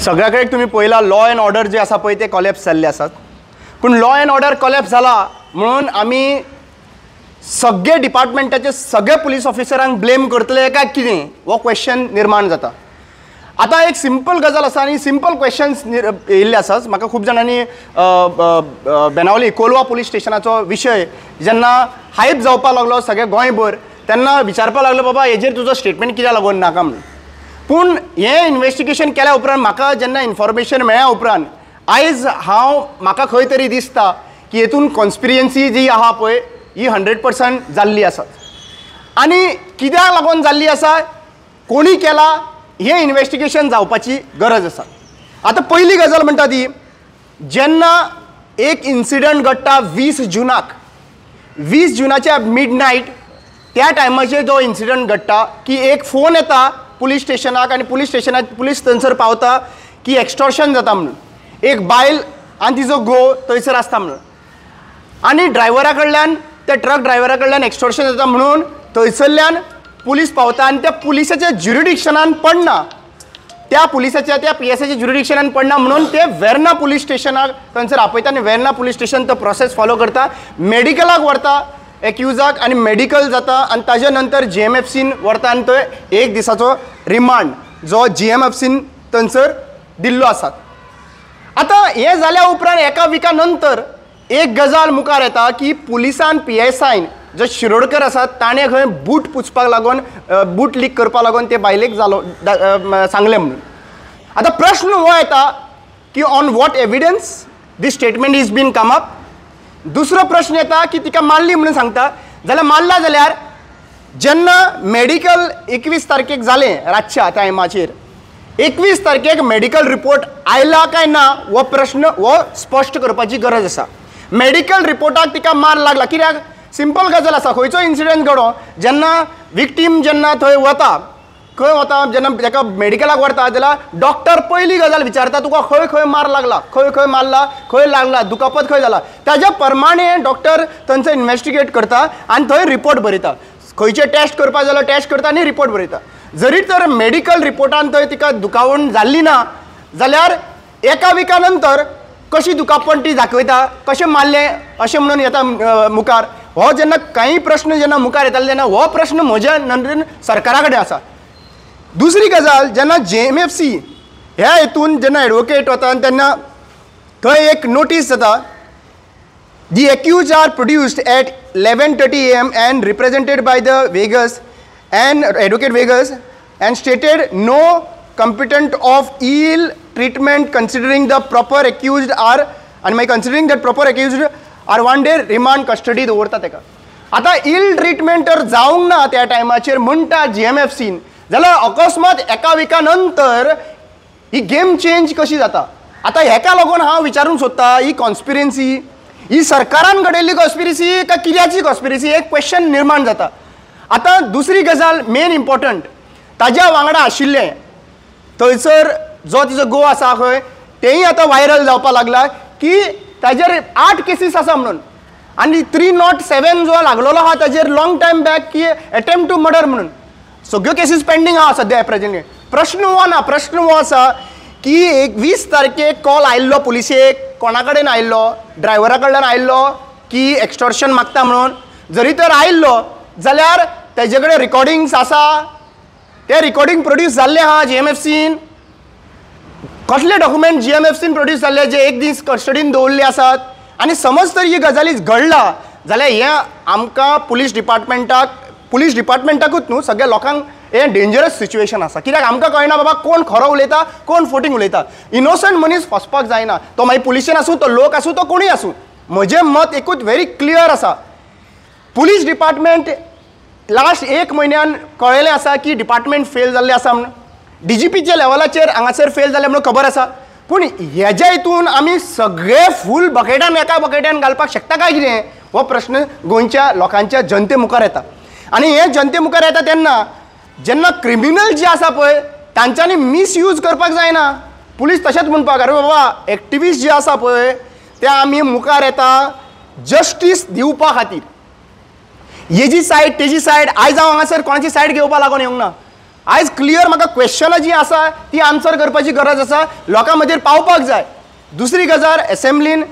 सगळ्याकडे तुम्ही पळयला law and order जे आसा पळय ते कॉलेप्स जाल्ले आसात. पूण लॉ अँड ऑर्डर कॉलेप्स जाला म्हणून आमी सगळे डिपार्टमेंटाचे सगळे पुलीस ऑफिसरांक ब्लेम करतले काय कितें हो क्वेश्चन निर्माण जाता. आतां एक सिंपल गजाल आसा आनी सिंपल क्वेश्चन्स येयल्ले आसात. म्हाका खूब जाणांनी बेनावली कोलवा पुलीस स्टेशनाचो विशय जेन्ना हायप जावपाक लागलो सगळे गोंयभर तेन्ना विचारपाक लागलो बाबा हेजेर तुजो स्टेटमेंट कित्याक लागून नाका म्हणून. पूण हें इन्वेस्टिगेशन केल्या उपरांत म्हाका जेन्ना इन्फॉर्मेशन मेळ्ळ्या उपरांत आयज म्हाका खंय तरी दिसता की हेतून कॉन्स्पिरन्सी जी आहा पळय ही 100% जाल्ली आसा. आनी कित्याक लागून जाल्ली आसा कोणी केला हें इन्वेस्टिगेशन जावपाची गरज आसा. आतां पयली गजाल म्हणटा ती जेन्ना एक इन्सिडंट घडटा 20 जुनाच्या मिडनायट त्या टायमाचेर जो इन्सिडंट घडटा की एक फोन येता पुलीस स्टेशनाक आनी पुलीस थंयसर पावता की एक्स्टॉर्शन जाता म्हणून. एक बायल आनी तिजो घोव थंयसर आसता म्हणून आनी ड्रायव्हरा कडल्यान त्या ट्रक ड्रायव्हरा कडल्यान एक्स्टॉर्शन जाता म्हणून थंयसरल्यान पुलीस पावता आनी त्या पुलिसाच्या ज्युरिडिक्शनान पडना त्या PSIच्या ज्युरिडिक्शनान पडना म्हणून ते वेर्ना पुलीस स्टेशनाक थंयसर आपयता आनी वेर्ना पुलीस स्टेशन तो प्रोसेस फॉलो करता. मेडिकलाक व्हरता एक्युजाक आनी मेडिकल जाता आनी ताजे नंतर GMFCन व्हरता आनी थंय 1 दिसाचो रिमांड जो GMFCन थंयसर दिल्लो आसा. आतां हें जाल्या उपरांत एका विका नंतर एक गजाल मुखार येता की पुलिसान PSIन जो शिरोडकर आसा ताणें खंय बूट पुसपाक लागून बूट लीक करपाक लागून ते बायलेक सांगलें म्हणून. आतां प्रश्न हो येता की on what evidence this statement is been come up. दुसरो प्रश्न येता की तिका मारली म्हणून सांगता जाल्यार मारला जाल्यार जेन्ना मेडिकल 21 तारखेक जालें रातच्या टायमाचेर 21 तारखेक मेडिकल रिपोर्ट आयला काय ना हो प्रश्न हो स्पश्ट करपाची गरज आसा. मेडिकल रिपोर्टाक तिका मार लागला कित्याक सिंपल गजाल आसा. खंयचो इन्सिडंट घडो जेन्ना विक्टीम जेन्ना थंय वता जेन्ना ताका मेडिकलाक व्हरता जाल्यार डॉक्टर पयली गजाल विचारता तुका खंय खंय मार लागला खंय मारला खंय लागला दुखापत खंय जाला ताज्या प्रमाणे डॉक्टर थंयसर इन्वेस्टिगेट करता आनी थंय रिपोर्ट बरयता. खंयचे टेस्ट करपा जाल्यार टेस्ट करता आनी रिपोर्ट बरयता. जरी तर मेडिकल रिपोर्टान थंय तिका दुखावण जाल्ली ना जाल्यार एका विका नंतर कशी दुखापण ती दाखयता कशें मारलें अशें म्हणून येता मुखार. हो जेन्ना काही प्रश्न जेन्ना मुखार येताले तेन्ना हो प्रश्न म्हज्या नदरेन सरकारा कडेन आसा. दुसरी गजाल जेन्ना GMFC ह्या हेतून जेन्ना एडवोकेट वता तेन्ना थंय एक नोटीस जाता the accused are produced at 11:30 AM and represented by the Vegas and advocate Vegas and stated no competent of ill treatment considering the proper accused are and my considering that proper accused are 1 day remand custody दवरता तेका. आतां इल treatment तर जावंक ना त्या टायमाचेर म्हणटा GMFCन जाल्यार अकस्मात एका विका नंतर ही गेम चेंज कशी जाता. आतां हेका लागून हांव विचारूंक सोदता ही कॉन्स्पिरन्सी ही सरकारान घडयल्ली कॉन्स्पिरसी काय कित्याची कॉन्स्पिरसी एक क्वेश्चन निर्माण जाता. आतां दुसरी गजाल मेन इम्पॉर्टंट ताज्या वांगडा आशिल्ले थंयसर जो तिजो घोव आसा खंय तेंय आतां व्हायरल जावपाक लागला की ताजेर 8 केसीस आसा म्हणून आनी 307 जो लागलेलो आहा ताजेर लॉंग टायम बॅक की अटेम्प्ट टू मर्डर म्हणून सगळ्यो केसीस पेंडींग आहा सद्या प्रेझेंटली. प्रश्न हो ना. प्रश्न हो आसा की 21 तारखेक कॉल आयिल्लो पुलिशेक कोणा कडेन आयिल्लो ड्रायव्हरा कडल्यान आयिल्लो की एक्स्टॉर्शन मागता म्हणून. जरी तर आयिल्लो जाल्यार तेजे कडेन रिकॉर्डिंग्स आसा ते रिकॉर्डिंग प्रोड्यूस जाल्ले आहा GMFCन. कसले डॉक्युमेंट GMFCन प्रोड्यूस जाल्ले जे 1 दीस कस्टडीन दवरले आसात. आनी समज तर ही गजाली घडला जाल्यार हें आमकां पुलीस डिपार्टमेंटाकूच न्हू सगळ्या लोकांक हें डेंजरस सिच्युएशन आसा. कित्याक आमकां कळना बाबा कोण खरो उलयता कोण फोटींग उलयता. इनोसंट मनीस फसपाक जायना तो मागीर पुलिशेन आसूं तो लोक आसूं तो कोणूय आसूं. म्हजें मत एकूच व्हेरी क्लियर आसा. पुलीस डिपार्टमेंट लास्ट 1 म्हयन्यान कळयलें आसा की डिपार्टमेंट फेल जाल्लें आसा म्हणून. DGPच्या लेवलाचेर हांगासर फेल जालें म्हणून खबर आसा. पूण हेज्या हितून आमी सगळे फूल बकेटान एका बकेटान घालपाक शकता काय कितें हो प्रश्न गोंयच्या लोकांच्या जनते मुखार येता. आनी हे जनते मुखार येता तेन्ना जेन्ना क्रिमिनल जे आसा पळय तांच्यांनी मिसयूज करपाक जायना. पुलीस तशेंच म्हणपाक अरे बाबा एक्टिविस्ट जे आसा पळय ते आमी मुखार येता जस्टीस दिवपा खातीर. हेजी सायड तेजी सायड आयज हांव हांगासर कोणाची सायड घेवपा लागून येवंक ना. आयज क्लियर म्हाका क्वेश्चनां जी आसा ती आन्सर करपाची गरज आसा, लोकां मदीर पावपाक जाय. दुसरी गजाल एसेंब्लीन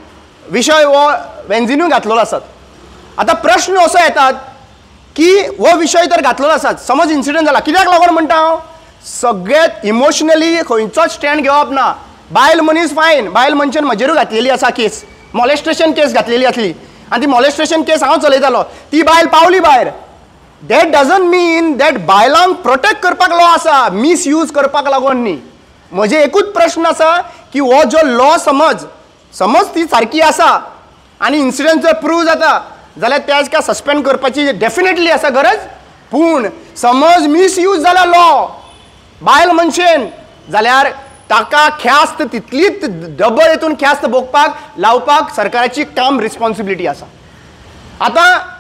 विशय हो वेंजिनूय घातलेलो आसात. आतां प्रश्न असो येतात की हो विशय तर घातलेलो आसात, समज इन्सिडंट जाला, कित्याक लागून म्हणटा हांव, सगळ्यात इमोशनली खंयचोच स्टँड घेवप ना. बायल मनीस फायन, बायल मनशान म्हजेरूय घातलेली आसा केस, मॉलेस्टेशन केस घातलेली आसली आनी ती मॉलेस्टेशन केस हांव चलयतालो, ती बायल पावली भायर. दॅट डजंट मीन दॅट बायलांक प्रोटेक्ट करपाक लॉ आसा, मिसयूज करपाक लागून न्ही. म्हजे एकूच प्रश्न आसा की हो जो लॉ समज ती सारकी आसा आनी इन्सिडंट जर प्रूव जाता जाल्यार त्या सस्पेंड करपाची डेफिनेटली आसा गरज. पूण समज मिसयूज जाला लॉ बायल मनशेन जाल्यार ताका ख्यास्त तितलीच डबल हितून ख्यास्त भोगपाक लावपाक सरकाराची काम रिस्पॉन्सिबिलिटी आसा. आतां